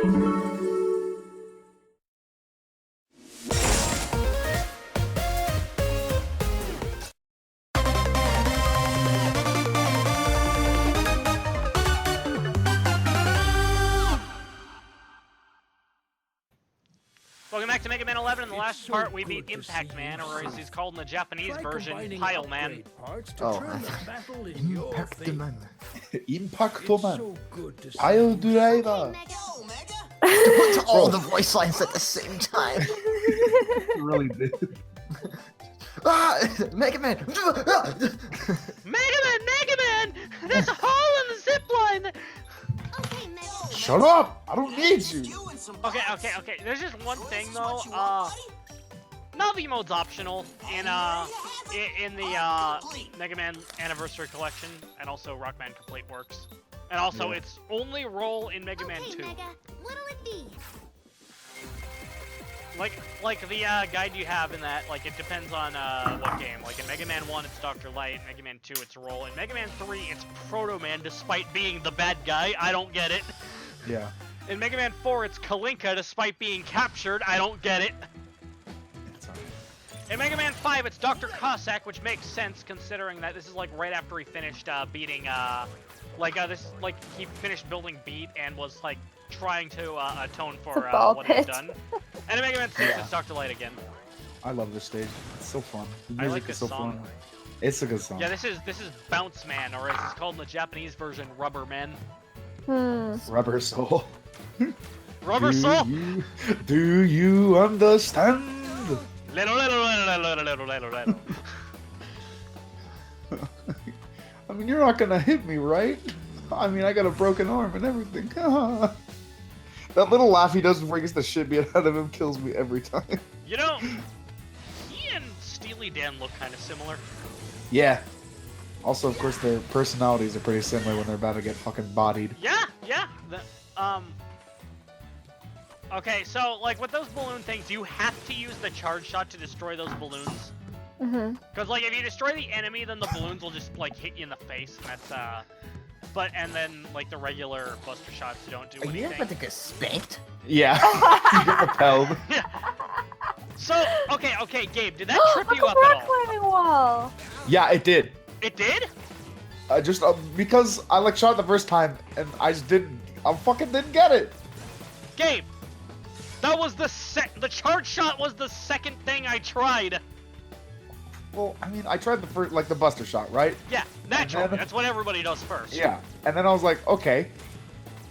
Welcome back to Mega Man 11. In the last part, we beat Impact Man, or as he's called in the Japanese version, Pile Man. Oh, Impact Man. Impact Man. Pile Driver. Put all the voice lines at the same time. Really did. Mega Man! Mega Man! There's a hole in the zip line! Shut up! I don't need you. Okay. There's just one thing though. Navi mode's optional in the Mega Man Anniversary Collection, and also Rockman Complete works. And also, it's only role in Mega Man 2. Mega, what'll it be? Like the guide you have in that, like it depends on what game. Like in Mega Man 1, it's Dr. Light. Mega Man 2, it's Roll. In Mega Man 3, it's Proto Man, despite being the bad guy. I don't get it. Yeah. In Mega Man 4, it's Kalinka, despite being captured. I don't get it. It's alright. In Mega Man 5, it's Dr. Cossack, which makes sense considering that this is like right after he finished beating, he finished building Beat and was like trying to atone for what he's done. And in Mega Man 6, it's Dr. Light again. I love this stage. It's so fun. The I music like is this so song. fun. It's a good song. Yeah, this is Bounce Man, or as it's called in the Japanese version, Rubber Man. Rubber Soul. Rubber Soul. Do you understand? Little. I mean, you're not gonna hit me, right? I mean, I got a broken arm and everything. That little laugh he does before he gets the shit beat out of him kills me every time. You know, he and Steely Dan look kind of similar. Yeah. Also, of course, their personalities are pretty similar when they're about to get fucking bodied. Yeah. Okay, so, like, with those balloon things, you have to use the charge shot to destroy those balloons. Because, like, if you destroy the enemy, then the balloons will just, like, hit you in the face, and that's, and then, like, the regular buster shots don't do anything. Are you about to get spanked? Yeah. You get repelled. Yeah. So, okay, Gabe, did that trip you up at all? Climbing wall. Yeah, it did. It did? Just because I like shot it the first time and I fucking didn't get it. Gabe, that was the charge shot was the second thing I tried. Well, I mean, I tried the first, like the buster shot, right? Yeah, naturally. then- That's what everybody does first. Yeah. And then I was like, okay.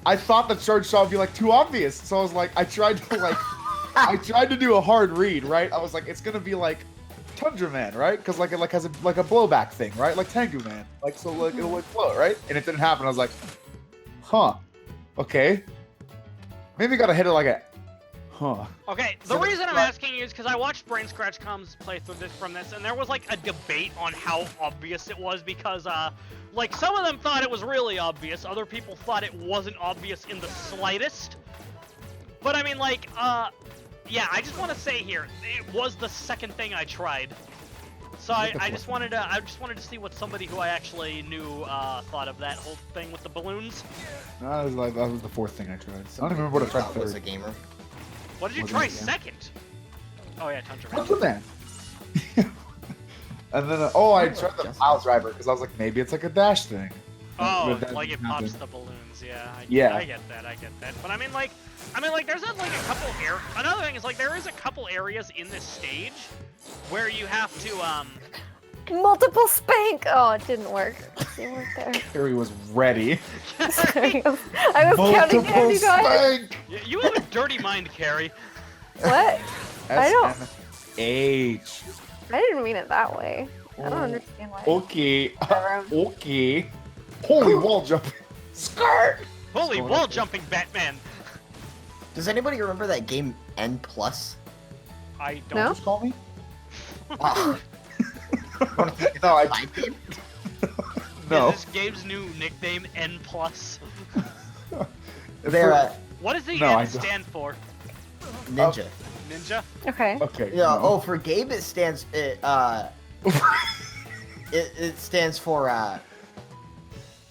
I thought the charge shot would be like too obvious, so I was like, I tried to do a hard read, right? I was like, it's gonna be like Tundra Man, right? Because like it has a blowback thing, right? Like Tengu Man, like so like it'll like float, right? And it didn't happen. I was like, huh, okay, maybe gotta hit it like a, huh. Okay, the reason I'm asking you is because I watched Brain Scratch Combs play through this and there was like a debate on how obvious it was because like some of them thought it was really obvious, other people thought it wasn't obvious in the slightest. But I mean, like, yeah, I just want to say here, it was the second thing I tried. So I just wanted to see what somebody who I actually knew thought of that whole thing with the balloons. No, that was the fourth thing I tried. So I don't even remember what I tried I was a third. gamer. What did you try second? Oh yeah, Tundra Man. Tundra Man. And then I tried the pile driver because I was like, maybe it's like a dash thing. Oh, But that like it didn't pops happen. the balloons, yeah. Yeah. I get that. But I mean, like, there's like a couple another thing is like there is a couple areas in this stage where you have to Multiple spank. Oh, it didn't work. It worked there. Harry was ready. Sorry, I was counting down, you guys. Spank! You have a dirty mind, Carrie. What? I don't. S-M-H. I didn't mean it that way. I don't understand why. Okay. Whatever. Okay. Holy wall jumping. Skirt! Holy going wall on? jumping Batman. Does anybody remember that game N+? I don't. No? Just call me? Ah. No, I... Viking? No. Is this game's new nickname N+. They're What does the No, I N don't. stand for? ninja. Ninja? Okay. Okay. Yeah. no. Oh, for Gabe it stands it stands for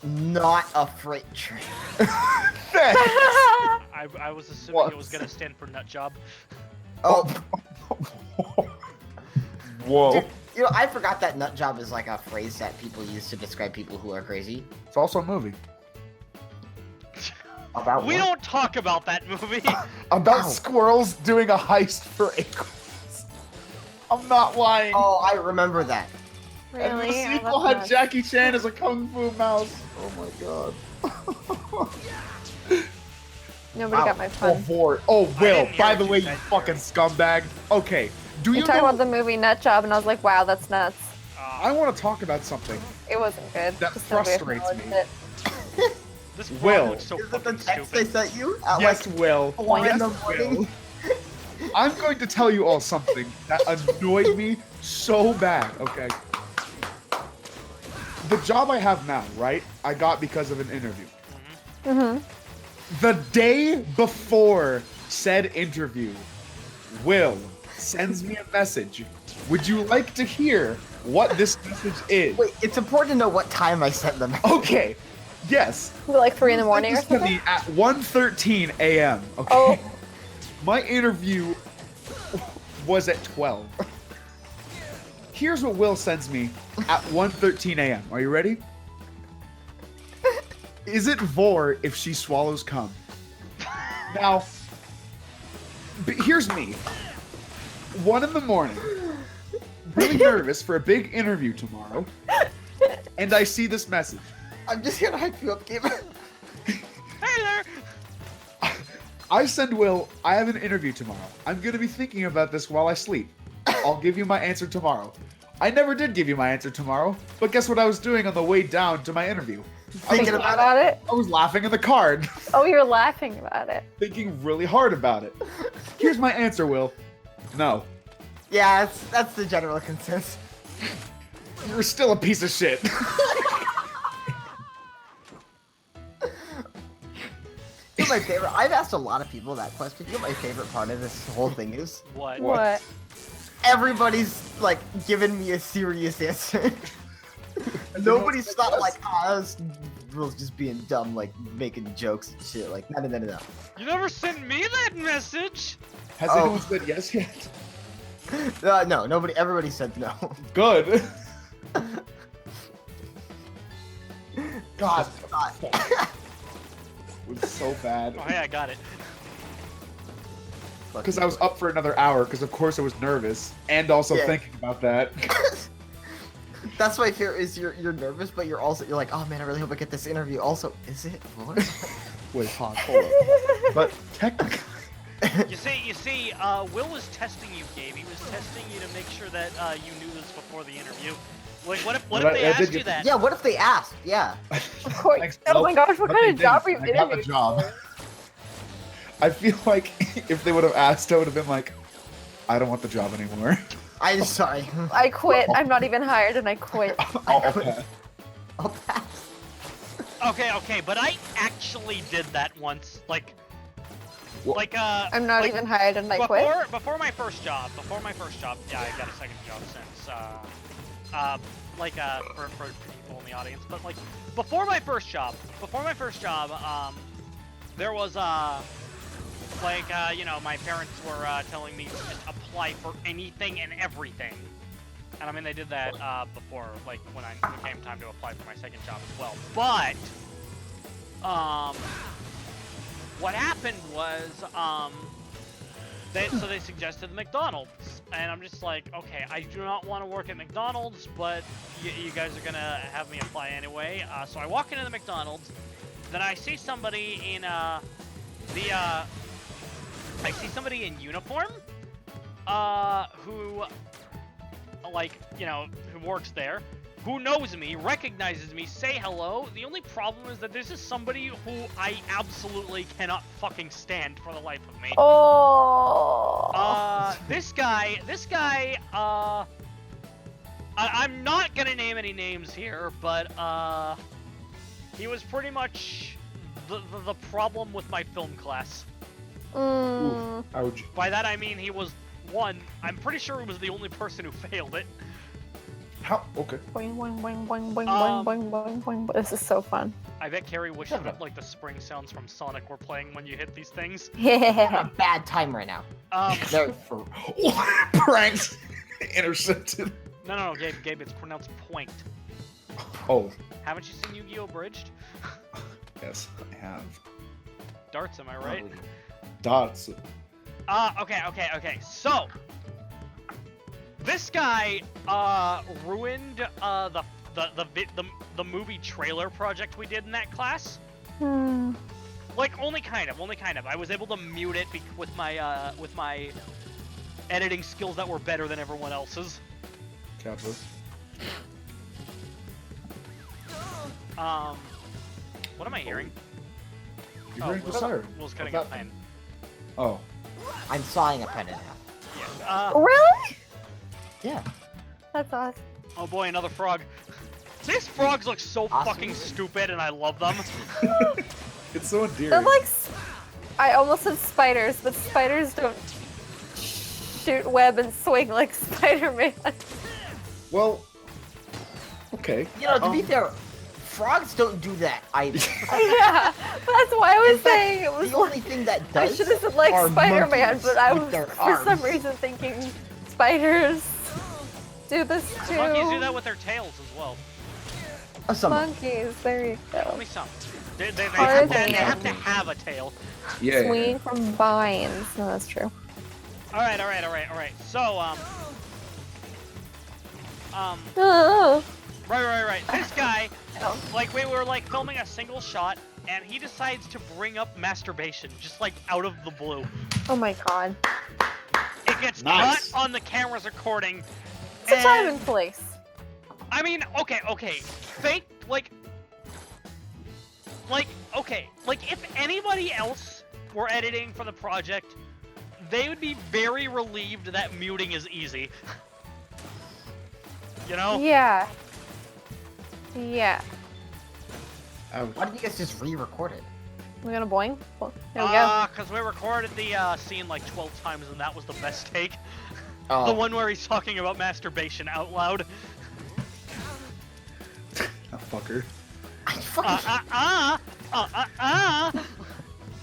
not a freight train. Thanks. I was assuming What? it was gonna stand for nut job. Oh, Whoa. dude, you know, I forgot that nut job is like a phrase that people use to describe people who are crazy. It's also a movie. About We what? don't talk about that movie. About Ow. squirrels doing a heist for acorns. I'm not lying. Oh, I remember that. And Really? the Oh, sequel that's had nuts. Jackie Chan as a kung fu mouse. Oh my god. Nobody got my Oh, pun. Lord. Oh, I Will, didn't hear by what the you way, you said, fucking Jerry. scumbag. Okay, do You you talking know... about the movie Nut Job, and I was like, wow, that's nuts. I want to talk about something. It wasn't good. That Just nobody frustrates acknowledged me. it. This Will. vlog looks so Is it the fucking text they stupid. sent you at Yes, like Will. 1 in Yes, the morning? Will. I'm going to tell you all something that annoyed me so bad, okay? The job I have now, right, I got because of an interview. Mm-hmm. The day before said interview, Will sends me a message. Would you like to hear what this message is? Wait, it's important to know what time I sent them. Okay, yes. Like 3 in the morning or Sent this to something? me at 1:13 a.m., okay? Oh. My interview was at 12. Here's what Will sends me at 1:13 a.m. Are you ready? Is it vor if she swallows cum? Now, here's me. 1 in the morning. Really nervous for a big interview tomorrow. And I see this message. I'm just gonna hype you up, Gabe. Hey there. I send Will, I have an interview tomorrow. I'm gonna be thinking about this while I sleep. I'll give you my answer tomorrow. I never did give you my answer tomorrow, but guess what I was doing on the way down to my interview? Thinking about it. About it? I was laughing in the car, Oh, you're laughing about it. thinking really hard about it. Here's my answer, Will. No. Yeah, that's the general consensus. You're still a piece of shit. You know my favorite. I've asked a lot of people that question. You know what my favorite part of this whole thing is? What? What? Everybody's like giving me a serious answer. Nobody's thought like, this Will's just being dumb, like making jokes and shit. Like, no. You never sent me that message. Has Oh. anyone said yes yet? No, nobody. Everybody said no. Good. God, God. it was so bad. Oh yeah, I got it. Because I was up for another hour, because of course I was nervous, and also Yeah. thinking about that. That's my fear. Is you're nervous, but you're like, oh man, I really hope I get this interview. Also, is it? What? Wait, hold on. But technically, You see, Will was testing you, Gabe. He was testing you to make sure that you knew this before the interview. Like, what if But they I did asked get- you that? Yeah. What if they asked? Yeah. Of course. Thanks, Oh my nope. gosh, what But kind they of job are you didn't. I got the interviewing job. for? I feel like if they would have asked, I would have been like, I don't want the job anymore. I'm sorry. I quit. I'm not even hired, and I quit. I'll pass. I'll pass. Okay, but I actually did that once. Like, I'm not like, even hired, and I quit. Before my first job, yeah, I got a second job since, for people in the audience, but like, before my first job, there was, my parents were, telling me to just apply for anything and everything. And I mean, they did that, before, like, when it came time to apply for my second job as well. But, what happened was, they suggested McDonald's, and I'm just like, okay, I do not want to work at McDonald's, but you guys are gonna have me apply anyway. So I walk into the McDonald's, then I see somebody in in uniform, who, like, who works there, who knows me, recognizes me, say hello. The only problem is that this is somebody who I absolutely cannot fucking stand for the life of me. Oh. This guy, I'm not gonna name any names here, but, he was pretty much the problem with my film class. Mm. Ouch. By that I mean he was, one, I'm pretty sure he was the only person who failed it. How? Okay. Boing, boing, boing, boing, boing, Um, boing, boing, boing, boing. This is so fun. I bet Carrie wishes that like the spring sounds from Sonic were playing when you hit these things. I'm having Yeah. a bad time right now. There. Pranks intercepted. No, Gabe, it's pronounced point. Oh, Haven't you seen Yu-Gi-Oh! Bridged? yes, I have. Darts, am I right? Dots. Okay. So, this guy ruined the movie trailer project we did in that class. Hmm. Like only kind of. I was able to mute it with my editing skills that were better than everyone else's. Kappa. What am I hearing? You're hearing the siren. Will's cutting What's a happening? pen. Oh. I'm sawing a pen in half. Yeah. Really? Yeah. That's awesome. Oh boy, another frog. These frogs look so Awesome. fucking stupid, and I love them. It's so endearing. They're like, I almost said spiders, but spiders don't shoot web and swing like Spider-Man. Well. Okay. You know, to be fair, frogs don't do that either. Yeah, that's why I was saying it was The only thing that I does should have said like are Spider-Man, monkeys but I with was their for some arms. reason thinking spiders do this too. Monkeys do that with their tails as well. Some Monkeys, there you Tell go. me some. They Tarzan. have to have a tail. Yeah. Swinging from vines. No, that's true. Alright. So, Oh. right. This guy, like, we were, like, filming a single shot, and he decides to bring up masturbation, just, like, out of the blue. Oh my god. It gets Nice. cut on the camera's recording. It's a time and place. I mean, okay. Think, okay. Like, if anybody else were editing for the project, they would be very relieved that muting is easy. You know? Yeah. Yeah. Ouch. Why didn't you guys just re-record it? We're gonna boing? Well, there we go. Because we recorded the scene like 12 times, and that was the best take. Oh. The one where he's talking about masturbation out loud. That fucker. I fucking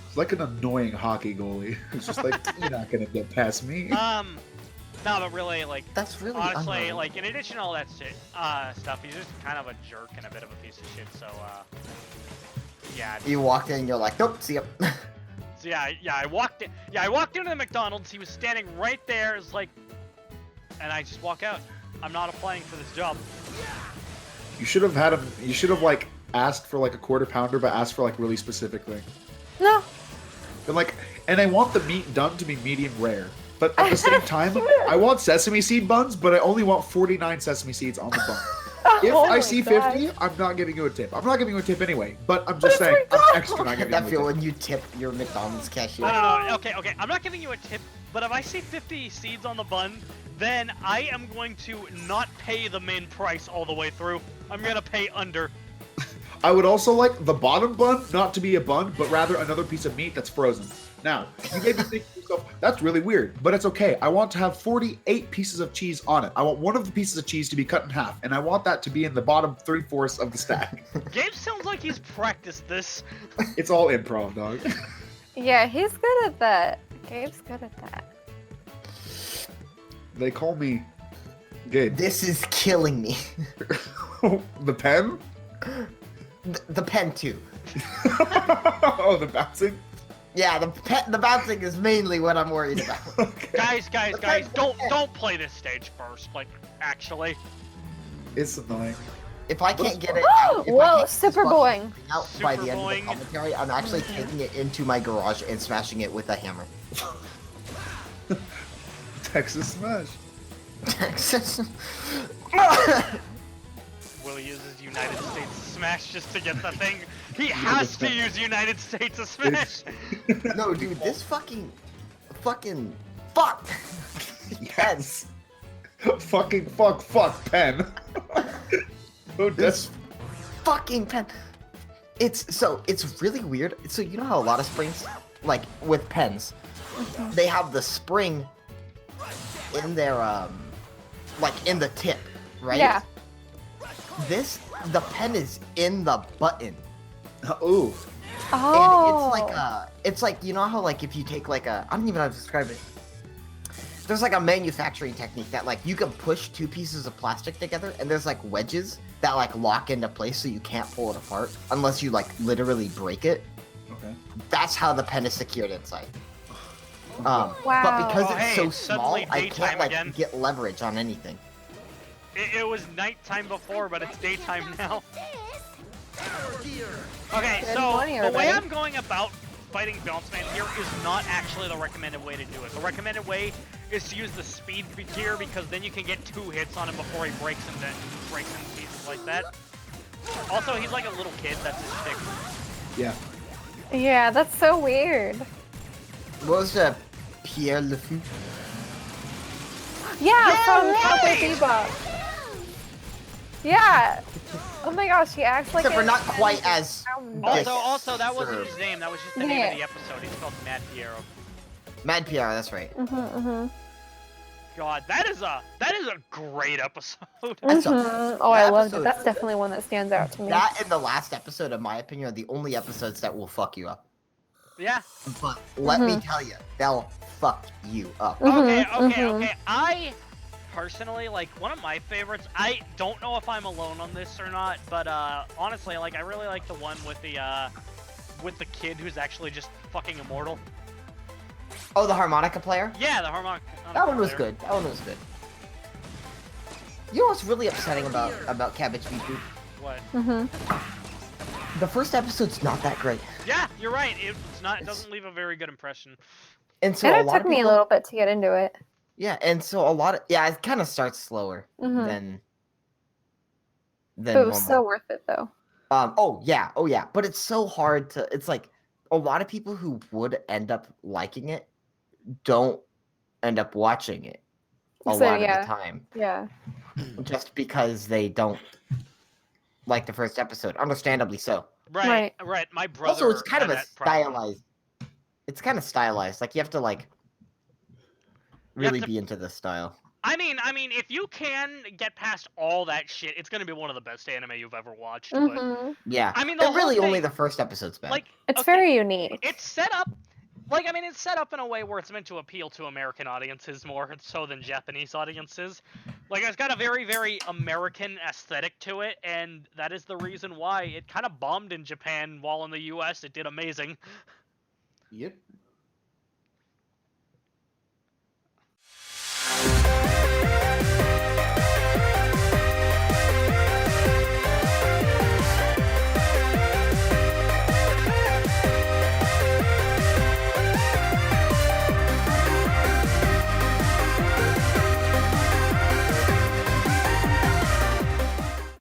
It's like an annoying hockey goalie. It's just like, you're not gonna get past me. No, but really, like, That's really honestly, unreal. like, in addition to all that shit, stuff, he's just kind of a jerk and a bit of a piece of shit, so, yeah. You walked in and you're like, nope, see ya. So I walked into the McDonald's, he was standing right there, it's like, and I just walk out. I'm not applying for this job. You should have had him. You should have like asked for like a quarter pounder, but asked for like really specific thing. No. And like, and I want the meat done to be medium rare. But at the same time, Sure. I want sesame seed buns, but I only want 49 sesame seeds on the bun. If Oh I my see God. 50, I'm not giving you a tip. I'm not giving you a tip anyway, but I'm just saying, I'm extra not giving that you feel a tip. when you tip your McDonald's cashier. No, okay, I'm not giving you a tip, but if I see 50 seeds on the bun, then I am going to not pay the main price all the way through. I'm gonna pay under. I would also like the bottom bun not to be a bun, but rather another piece of meat that's frozen. Now, you may be thinking to yourself, that's really weird, but it's okay. I want to have 48 pieces of cheese on it. I want one of the pieces of cheese to be cut in half, and I want that to be in the bottom 3/4 of the stack. Gabe sounds like he's practiced this. It's all improv, dog. Yeah, he's good at that. Gabe's good at that. They call me Gabe. This is killing me. The pen? The pen too. Oh, the bouncing? Yeah, the bouncing is mainly what I'm worried about. Okay. Guys, don't play this stage first. Like, actually. It's annoying. If I can't get it out, if I Whoa, can't get super this boing. fucking out by the end of the Super boing. commentary, I'm actually taking it into my garage and smashing it with a hammer. Texas Smash. Texas. Will uses United States Smash just to get the thing. He has to use United States of Smash. No, dude, this fuck. Yes. Fucking fuck, pen. Oh, This that's fucking pen. It's really weird. So you know how a lot of springs, like with pens, they have the spring in their like in the tip, right? Yeah. the pen is in the button. Ooh. Oh. And it's like, you know how like if you take like I don't even know how to describe it. There's like a manufacturing technique that like you can push two pieces of plastic together and there's like wedges that like lock into place so you can't pull it apart unless you like literally break it. Okay. That's how the pen is secured inside. Wow. But because Oh, it's hey, so it's small, suddenly I daytime can't like again. get leverage on anything. It was nighttime before, but it's daytime now. Okay, Good so morning, the way everybody. I'm going about fighting Bounce Man here is not actually the recommended way to do it. The recommended way is to use the speed gear because then you can get 2 hits on him before he breaks into pieces like that. Also, he's like a little kid. That's his stick. Yeah. Yeah, that's so weird. What was the Pierre Le Fou? Yeah, from right! Cowboy Bebop. Yeah. Oh my gosh, he acts like Except for a- not quite as Also, that wasn't Sure. his name. That was just the name of the episode. He's called Mad Piero. Mad PR, that's right. God, that is a great episode. That's a- Oh, I that loved it. episode- That's definitely one that stands out to me. That and the last episode, in my opinion, are the only episodes that will fuck you up. Yeah. But let me tell you, they'll fuck you up. Okay. I personally, like, one of my favorites, I don't know if I'm alone on this or not, but honestly, like, I really like the one with the kid who's actually just fucking immortal. Oh, the harmonica player? Yeah, the harmonica. That one was player. good. That one was good. You know what's really upsetting about Cabbage Beat Boop? What? The first episode's not that great. Yeah, you're right. It doesn't leave a very good impression. And so And a it lot took of me a people, little bit to get into it. yeah, and so a lot of it kind of starts slower than But it was normal. so worth it, though. Oh yeah, but it's so hard to. It's like a lot of people who would end up liking it don't end up watching it a So, lot yeah. of the time, Yeah. just because they don't like the first episode. Understandably so. Right. My brother. Also, it's kind of had a that problem. stylized. It's kind of stylized. Like you have to like really to- be into the style. I mean, if you can get past all that shit, it's gonna be one of the best anime you've ever watched. But Yeah. I mean, the and really whole only thing- the first episode's bad. like, It's okay, very unique. it's set up. Like, I mean, it's set up in a way where it's meant to appeal to American audiences more so than Japanese audiences. Like, it's got a very, very American aesthetic to it, and that is the reason why it kind of bombed in Japan, while in the US it did amazing. Yep.